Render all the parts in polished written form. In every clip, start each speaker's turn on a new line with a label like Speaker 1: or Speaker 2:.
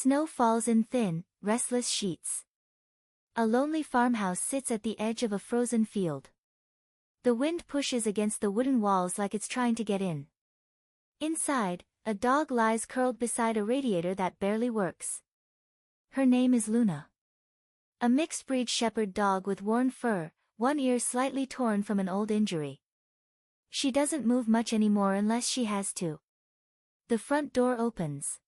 Speaker 1: Snow falls in thin, restless sheets. A lonely farmhouse sits at the edge of a frozen field. The wind pushes against the wooden walls like it's trying to get in. Inside, a dog lies curled beside a radiator that barely works. Her name is Luna. A mixed-breed shepherd dog with worn fur, one ear slightly torn from an old injury. She doesn't move much anymore unless she has to. The front door opens.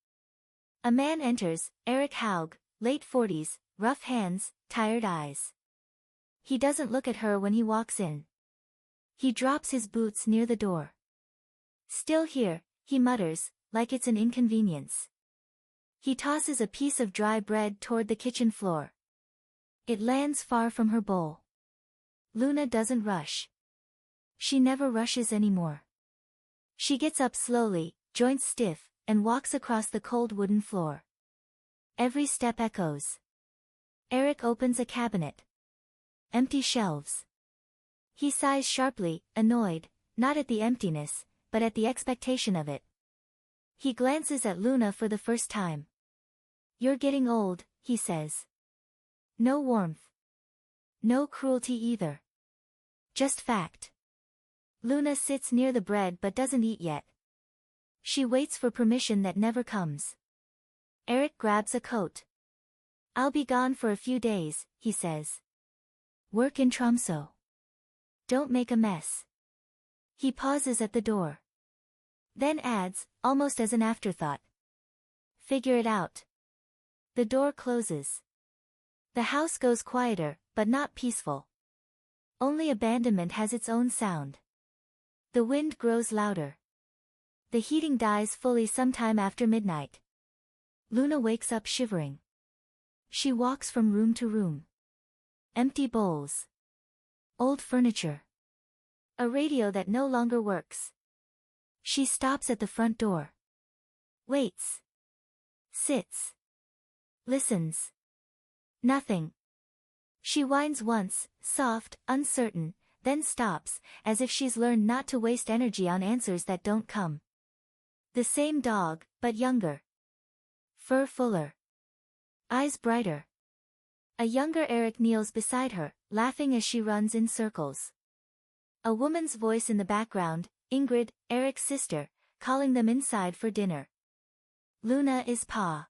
Speaker 1: A man enters, Eric Haug, late 40s, rough hands, tired eyes. He doesn't look at her when he walks in. He drops his boots near the door. Still here, he mutters, like it's an inconvenience. He tosses a piece of dry bread toward the kitchen floor. It lands far from her bowl. Luna doesn't rush. She never rushes anymore. She gets up slowly, joints stiff, and walks across the cold wooden floor. Every step echoes. Eric opens a cabinet. Empty shelves. He sighs sharply, annoyed, not at the emptiness, but at the expectation of it. He glances at Luna for the first time. "You're getting old," he says. No warmth. No cruelty either. Just fact. Luna sits near the bread but doesn't eat yet. She waits for permission that never comes. Eric grabs a coat. "I'll be gone for a few days," he says. "Work in Tromsø. Don't make a mess." He pauses at the door. Then adds, almost as an afterthought. "Figure it out." The door closes. The house goes quieter, but not peaceful. Only abandonment has its own sound. The wind grows louder. The heating dies fully sometime after midnight. Luna wakes up shivering. She walks from room to room. Empty bowls. Old furniture. A radio that no longer works. She stops at the front door. Waits. Sits. Listens. Nothing. She whines once, soft, uncertain, then stops, as if she's learned not to waste energy on answers that don't come. The same dog, but younger. Fur fuller. Eyes brighter. A younger Eric kneels beside her, laughing as she runs in circles. A woman's voice in the background, Ingrid, Eric's sister, calling them inside for dinner. Luna is Pa.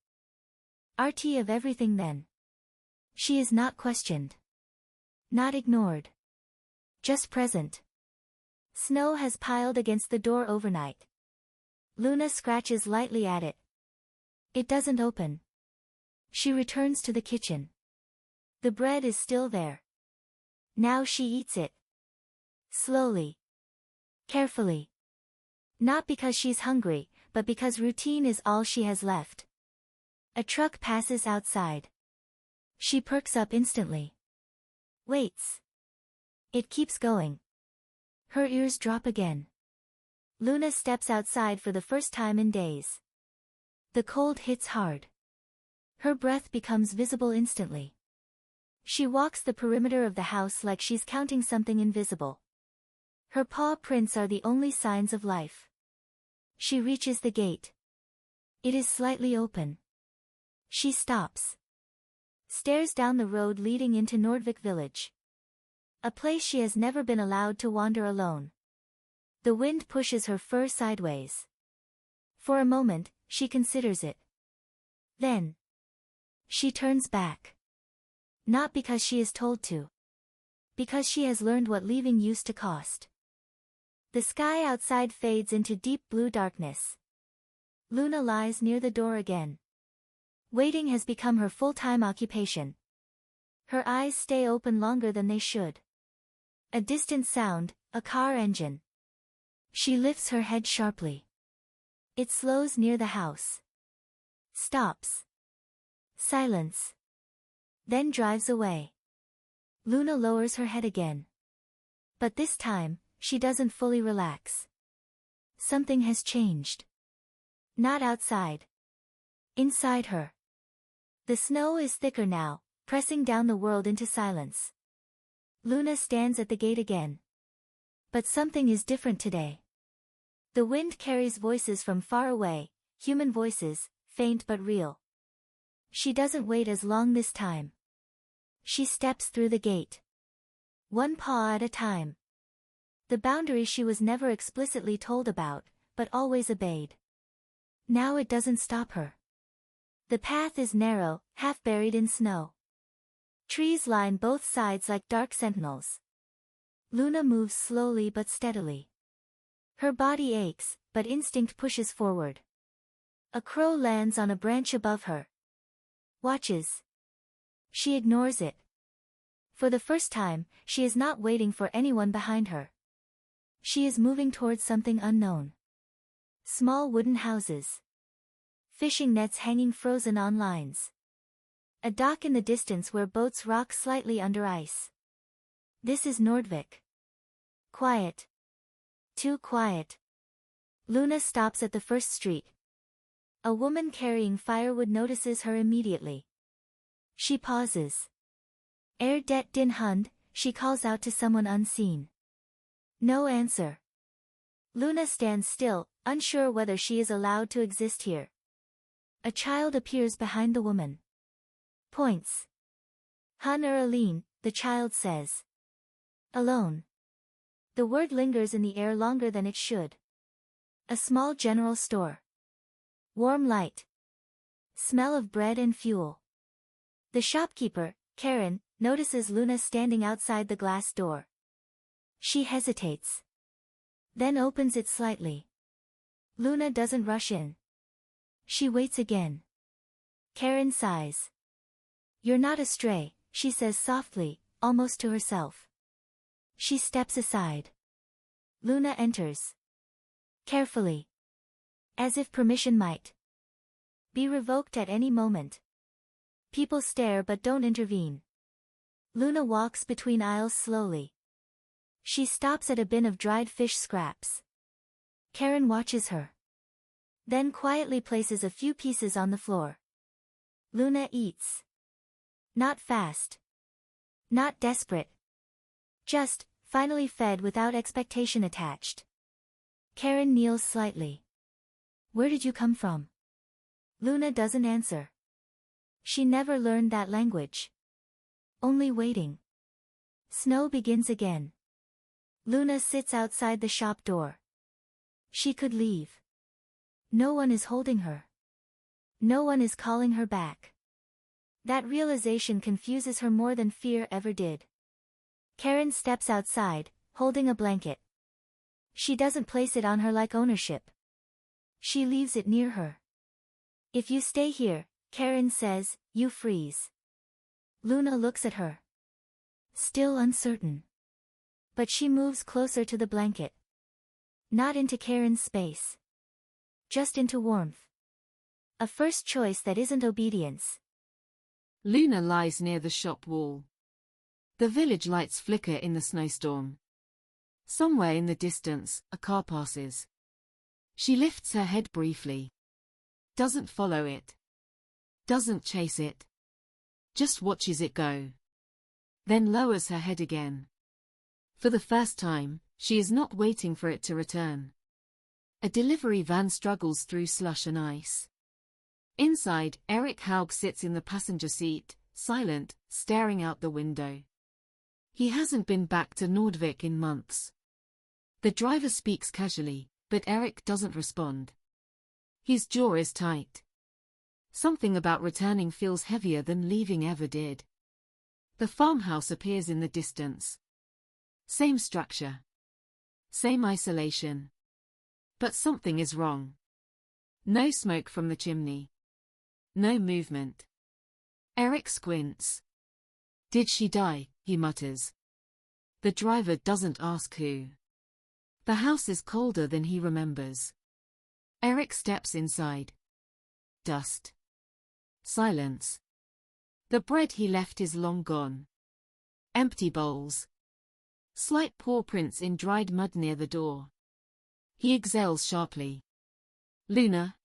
Speaker 1: RT of everything then. She is not questioned. Not ignored. Just present. Snow has piled against the door overnight. Luna scratches lightly at it. It doesn't open. She returns to the kitchen. The bread is still there. Now she eats it. Slowly. Carefully. Not because she's hungry, but because routine is all she has left. A truck passes outside. She perks up instantly. Waits. It keeps going. Her ears drop again. Luna steps outside for the first time in days. The cold hits hard. Her breath becomes visible instantly. She walks the perimeter of the house like she's counting something invisible. Her paw prints are the only signs of life. She reaches the gate. It is slightly open. She stops. Stares down the road leading into Nordvik village. A place she has never been allowed to wander alone. The wind pushes her fur sideways. For a moment, she considers it. Then, she turns back. Not because she is told to. Because she has learned what leaving used to cost. The sky outside fades into deep blue darkness. Luna lies near the door again. Waiting has become her full-time occupation. Her eyes stay open longer than they should. A distant sound, a car engine. She lifts her head sharply. It slows near the house. Stops. Silence. Then drives away. Luna lowers her head again. But this time, she doesn't fully relax. Something has changed. Not outside. Inside her. The snow is thicker now, pressing down the world into silence. Luna stands at the gate again. But something is different today. The wind carries voices from far away, human voices, faint but real. She doesn't wait as long this time. She steps through the gate. One paw at a time. The boundary she was never explicitly told about, but always obeyed. Now it doesn't stop her. The path is narrow, half buried in snow. Trees line both sides like dark sentinels. Luna moves slowly but steadily. Her body aches, but instinct pushes forward. A crow lands on a branch above her. Watches. She ignores it. For the first time, she is not waiting for anyone behind her. She is moving towards something unknown. Small wooden houses. Fishing nets hanging frozen on lines. A dock in the distance where boats rock slightly under ice. This is Nordvik. Quiet. Too quiet. Luna stops at the first street. A woman carrying firewood notices her immediately. She pauses. Det din hund, she calls out to someone unseen. No answer. Luna stands still, unsure whether she is allowed to exist here. A child appears behind the woman. Points. Hun Aline, the child says. Alone. The word lingers in the air longer than it should. A small general store. Warm light. Smell of bread and fuel. The shopkeeper, Karen, notices Luna standing outside the glass door. She hesitates. Then opens it slightly. Luna doesn't rush in. She waits again. Karen sighs. You're not a stray, she says softly, almost to herself. She steps aside. Luna enters. Carefully. As if permission might be revoked at any moment. People stare but don't intervene. Luna walks between aisles slowly. She stops at a bin of dried fish scraps. Karen watches her. Then quietly places a few pieces on the floor. Luna eats. Not fast. Not desperate. Just, finally fed without expectation attached. Karen kneels slightly. Where did you come from? Luna doesn't answer. She never learned that language. Only waiting. Snow begins again. Luna sits outside the shop door. She could leave. No one is holding her. No one is calling her back. That realization confuses her more than fear ever did. Karen steps outside, holding a blanket. She doesn't place it on her like ownership. She leaves it near her. If you stay here, Karen says, you freeze. Luna looks at her. Still uncertain. But she moves closer to the blanket. Not into Karen's space. Just into warmth. A first choice that isn't obedience.
Speaker 2: Luna lies near the shop wall. The village lights flicker in the snowstorm. Somewhere in the distance, a car passes. She lifts her head briefly. Doesn't follow it. Doesn't chase it. Just watches it go. Then lowers her head again. For the first time, she is not waiting for it to return. A delivery van struggles through slush and ice. Inside, Eric Haug sits in the passenger seat, silent, staring out the window. He hasn't been back to Nordvik in months. The driver speaks casually, but Eric doesn't respond. His jaw is tight. Something about returning feels heavier than leaving ever did. The farmhouse appears in the distance. Same structure. Same isolation. But something is wrong. No smoke from the chimney. No movement. Eric squints. Did she die? He mutters. The driver doesn't ask who. The house is colder than he remembers. Eric steps inside. Dust. Silence. The bread he left is long gone. Empty bowls. Slight paw prints in dried mud near the door. He exhales sharply. Luna?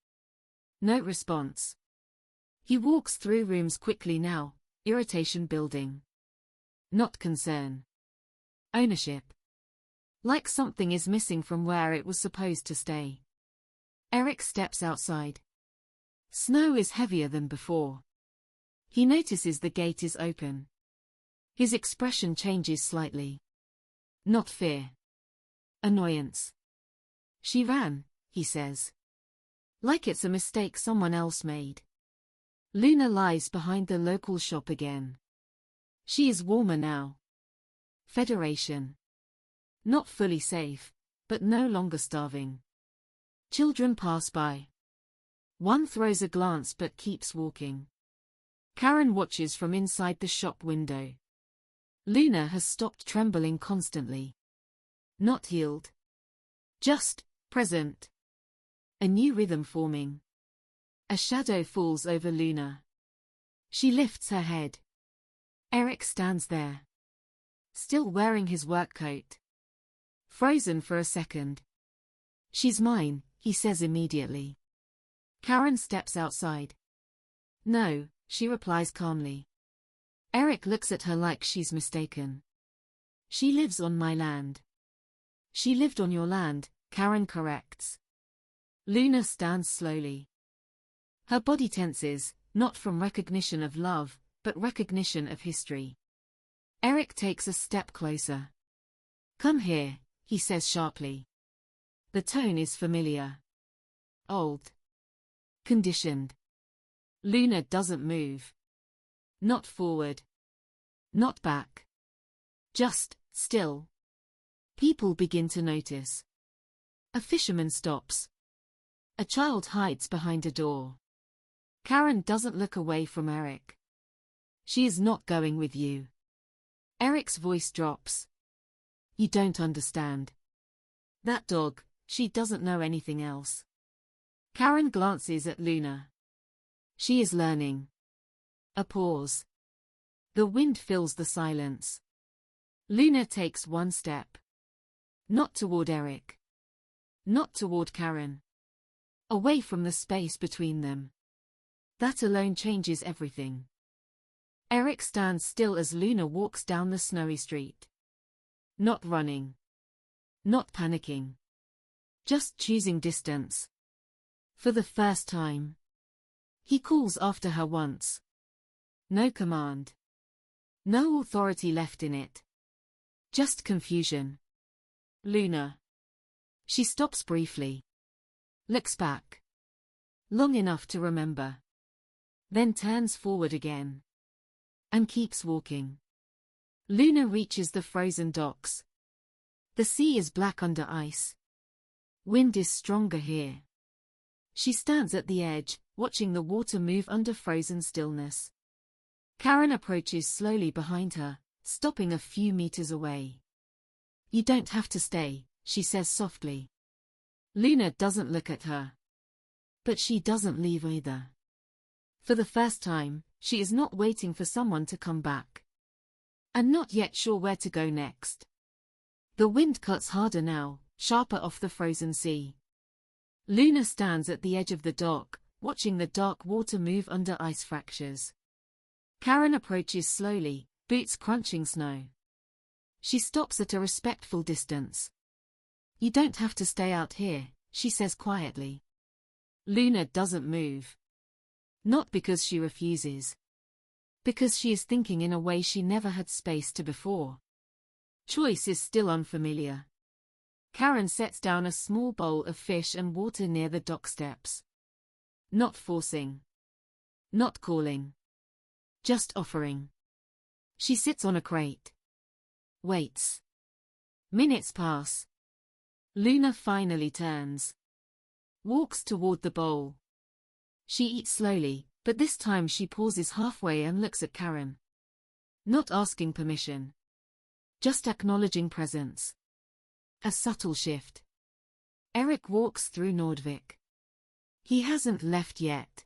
Speaker 2: No response. He walks through rooms quickly now, irritation building. Not concern. Ownership. Like something is missing from where it was supposed to stay. Eric steps outside. Snow is heavier than before. He notices the gate is open. His expression changes slightly. Not fear. Annoyance. She ran, he says. Like it's a mistake someone else made. Luna lies behind the local shop again. She is warmer now. Federation. Not fully safe, but no longer starving. Children pass by. One throws a glance but keeps walking. Karen watches from inside the shop window. Luna has stopped trembling constantly. Not healed. Just present. A new rhythm forming. A shadow falls over Luna. She lifts her head. Eric stands there. Still wearing his work coat. Frozen for a second. She's mine, he says immediately. Karen steps outside. No, she replies calmly. Eric looks at her like she's mistaken. She lives on my land. She lived on your land, Karen corrects. Luna stands slowly. Her body tenses, not from recognition of love, but recognition of history. Eric takes a step closer. Come here, he says sharply. The tone is familiar. Old. Conditioned. Luna doesn't move. Not forward. Not back. Just still. People begin to notice. A fisherman stops. A child hides behind a door. Karen doesn't look away from Eric. She is not going with you. Eric's voice drops. You don't understand. That dog, she doesn't know anything else. Karen glances at Luna. She is learning. A pause. The wind fills the silence. Luna takes one step. Not toward Eric. Not toward Karen. Away from the space between them. That alone changes everything. Eric stands still as Luna walks down the snowy street. Not running. Not panicking. Just choosing distance. For the first time. He calls after her once. No command. No authority left in it. Just confusion. Luna. She stops briefly. Looks back. Long enough to remember. Then turns forward again. And keeps walking. Luna reaches the frozen docks. The sea is black under ice. Wind is stronger here. She stands at the edge, watching the water move under frozen stillness. Karen approaches slowly behind her, stopping a few meters away. You don't have to stay, she says softly. Luna doesn't look at her. But she doesn't leave either. For the first time, she is not waiting for someone to come back. And not yet sure where to go next. The wind cuts harder now, sharper off the frozen sea. Luna stands at the edge of the dock, watching the dark water move under ice fractures. Karen approaches slowly, boots crunching snow. She stops at a respectful distance. You don't have to stay out here, she says quietly. Luna doesn't move. Not because she refuses. Because she is thinking in a way she never had space to before. Choice is still unfamiliar. Karen sets down a small bowl of fish and water near the dock steps. Not forcing. Not calling. Just offering. She sits on a crate. Waits. Minutes pass. Luna finally turns. Walks toward the bowl. She eats slowly, but this time she pauses halfway and looks at Karen. Not asking permission. Just acknowledging presence. A subtle shift. Eric walks through Nordvik. He hasn't left yet.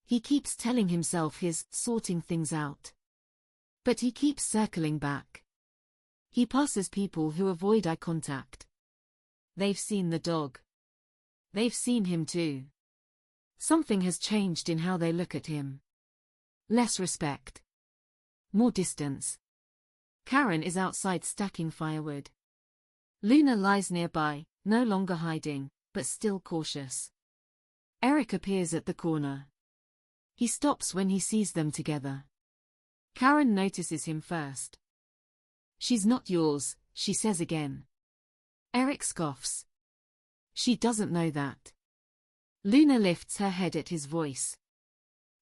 Speaker 2: He keeps telling himself he's sorting things out. But he keeps circling back. He passes people who avoid eye contact. They've seen the dog. They've seen him too. Something has changed in how they look at him. Less respect. More distance. Karen is outside stacking firewood. Luna lies nearby, no longer hiding, but still cautious. Eric appears at the corner. He stops when he sees them together. Karen notices him first. "She's not yours," she says again. Eric scoffs. "She doesn't know that." Luna lifts her head at his voice.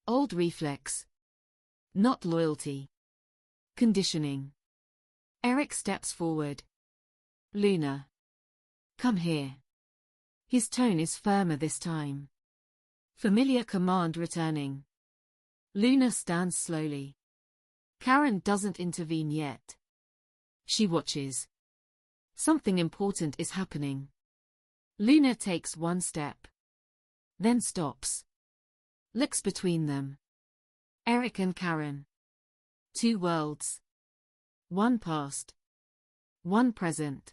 Speaker 2: Old reflex. Not loyalty. Conditioning. Eric steps forward. "Luna. Come here." His tone is firmer this time. Familiar command returning. Luna stands slowly. Karen doesn't intervene yet. She watches. Something important is happening. Luna takes one step. Then stops. Looks between them. Eric and Karen. Two worlds. One past. One present.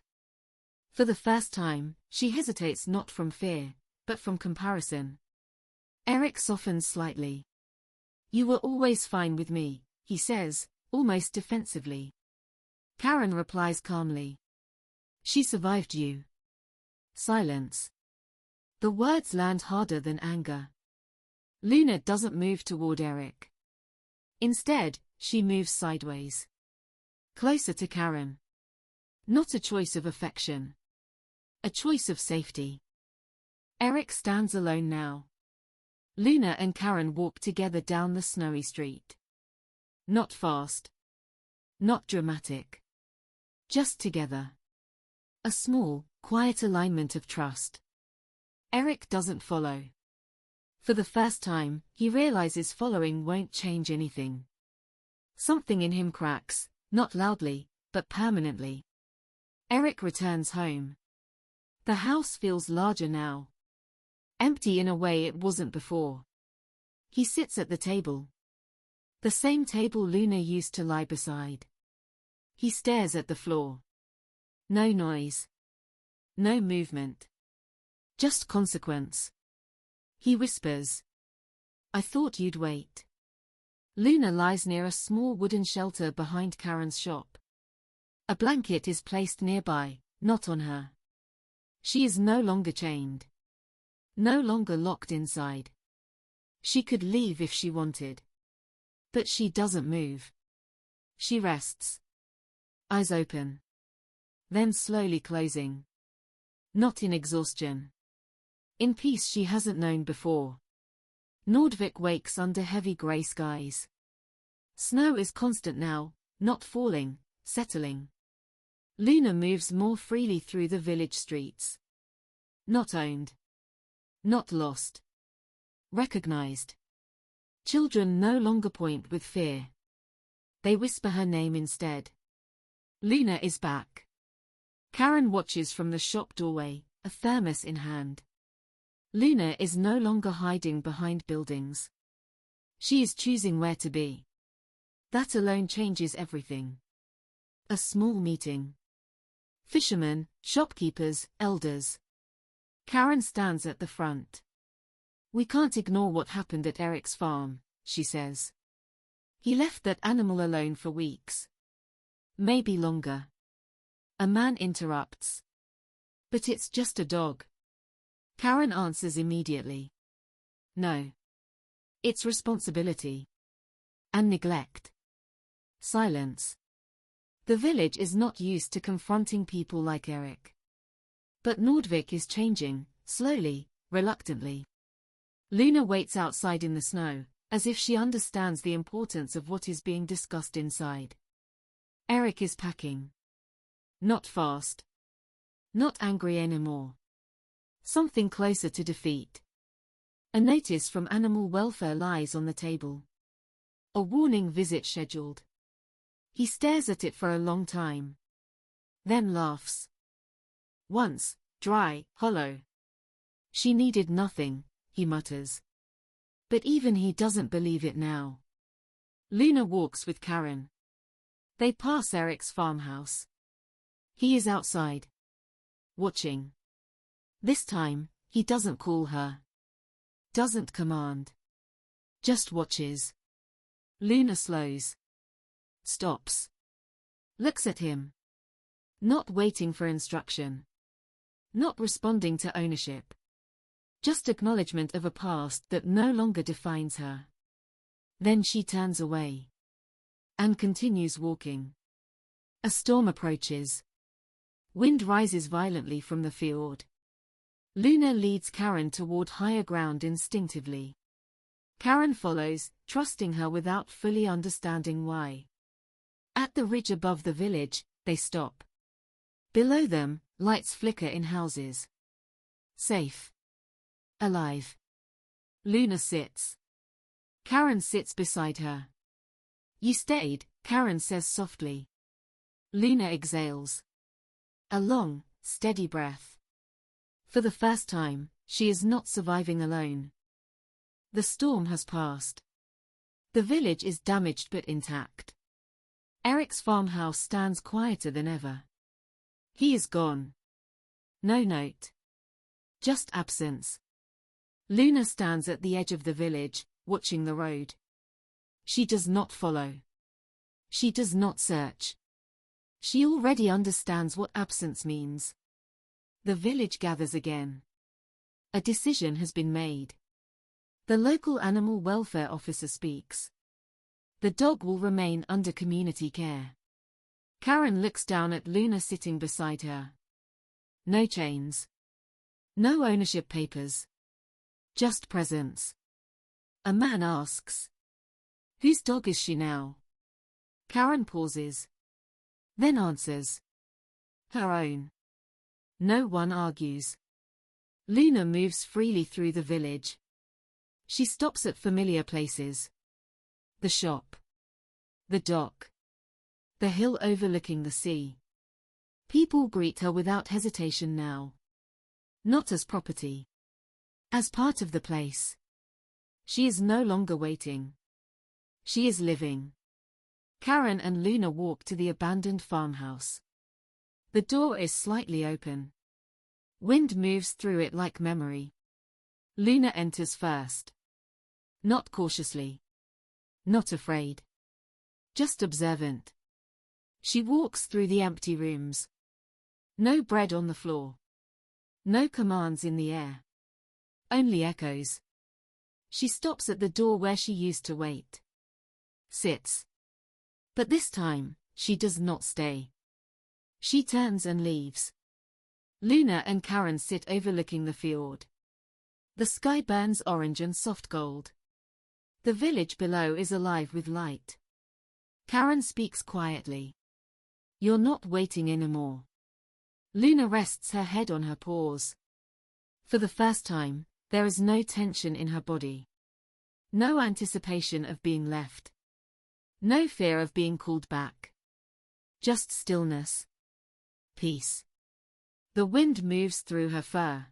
Speaker 2: For the first time, she hesitates not from fear, but from comparison. Eric softens slightly. "You were always fine with me," he says, almost defensively. Karen replies calmly. "She survived you." Silence. The words land harder than anger. Luna doesn't move toward Eric. Instead, she moves sideways. Closer to Karen. Not a choice of affection. A choice of safety. Eric stands alone now. Luna and Karen walk together down the snowy street. Not fast. Not dramatic. Just together. A small, quiet alignment of trust. Eric doesn't follow. For the first time, he realizes following won't change anything. Something in him cracks, not loudly, but permanently. Eric returns home. The house feels larger now. Empty in a way it wasn't before. He sits at the table. The same table Luna used to lie beside. He stares at the floor. No noise. No movement. Just consequence. He whispers. "I thought you'd wait." Luna lies near a small wooden shelter behind Karen's shop. A blanket is placed nearby, not on her. She is no longer chained. No longer locked inside. She could leave if she wanted. But she doesn't move. She rests. Eyes open. Then slowly closing. Not in exhaustion. In peace she hasn't known before. Nordvik wakes under heavy grey skies. Snow is constant now, not falling, settling. Luna moves more freely through the village streets. Not owned. Not lost. Recognized. Children no longer point with fear. They whisper her name instead. Luna is back. Karen watches from the shop doorway, a thermos in hand. Luna is no longer hiding behind buildings. She is choosing where to be. That alone changes everything. A small meeting. Fishermen, shopkeepers, elders. Karen stands at the front. "We can't ignore what happened at Eric's farm," she says. "He left that animal alone for weeks. Maybe longer." A man interrupts. "But it's just a dog." Karen answers immediately. "No. It's responsibility. And neglect." Silence. The village is not used to confronting people like Eric. But Nordvik is changing, slowly, reluctantly. Luna waits outside in the snow, as if she understands the importance of what is being discussed inside. Eric is packing. Not fast. Not angry anymore. Something closer to defeat. A notice from animal welfare lies on the table. A warning visit scheduled. He stares at it for a long time. Then laughs. "Once, dry, hollow. She needed nothing," he mutters. But even he doesn't believe it now. Luna walks with Karen. They pass Eric's farmhouse. He is outside. Watching. This time, he doesn't call her. Doesn't command. Just watches. Luna slows. Stops. Looks at him. Not waiting for instruction. Not responding to ownership. Just acknowledgement of a past that no longer defines her. Then she turns away. And continues walking. A storm approaches. Wind rises violently from the fjord. Luna leads Karen toward higher ground instinctively. Karen follows, trusting her without fully understanding why. At the ridge above the village, they stop. Below them, lights flicker in houses. Safe. Alive. Luna sits. Karen sits beside her. You stayed, Karen says softly. Luna exhales. A long, steady breath. For the first time, she is not surviving alone. The storm has passed. The village is damaged but intact. Eric's farmhouse stands quieter than ever. He is gone. No note. Just absence. Luna stands at the edge of the village, watching the road. She does not follow. She does not search. She already understands what absence means. The village gathers again. A decision has been made. The local animal welfare officer speaks. The dog will remain under community care. Karen looks down at Luna sitting beside her. No chains. No ownership papers. Just presence. A man asks. Whose dog is she now? Karen pauses. Then answers. Her own. No one argues. Luna moves freely through the village. She stops at familiar places. The shop. The dock. The hill overlooking the sea. People greet her without hesitation now. Not as property. As part of the place. She is no longer waiting. She is living. Karen and Luna walk to the abandoned farmhouse. The door is slightly open. Wind moves through it like memory. Luna enters first. Not cautiously. Not afraid. Just observant. She walks through the empty rooms. No bread on the floor. No commands in the air. Only echoes. She stops at the door where she used to wait. Sits. But this time, she does not stay. She turns and leaves. Luna and Karen sit overlooking the fjord. The sky burns orange and soft gold. The village below is alive with light. Karen speaks quietly. You're not waiting anymore. Luna rests her head on her paws. For the first time, there is no tension in her body. No anticipation of being left. No fear of being called back. Just stillness. Peace. The wind moves through her fur.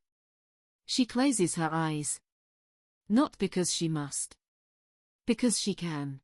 Speaker 2: She closes her eyes. Not because she must. Because she can.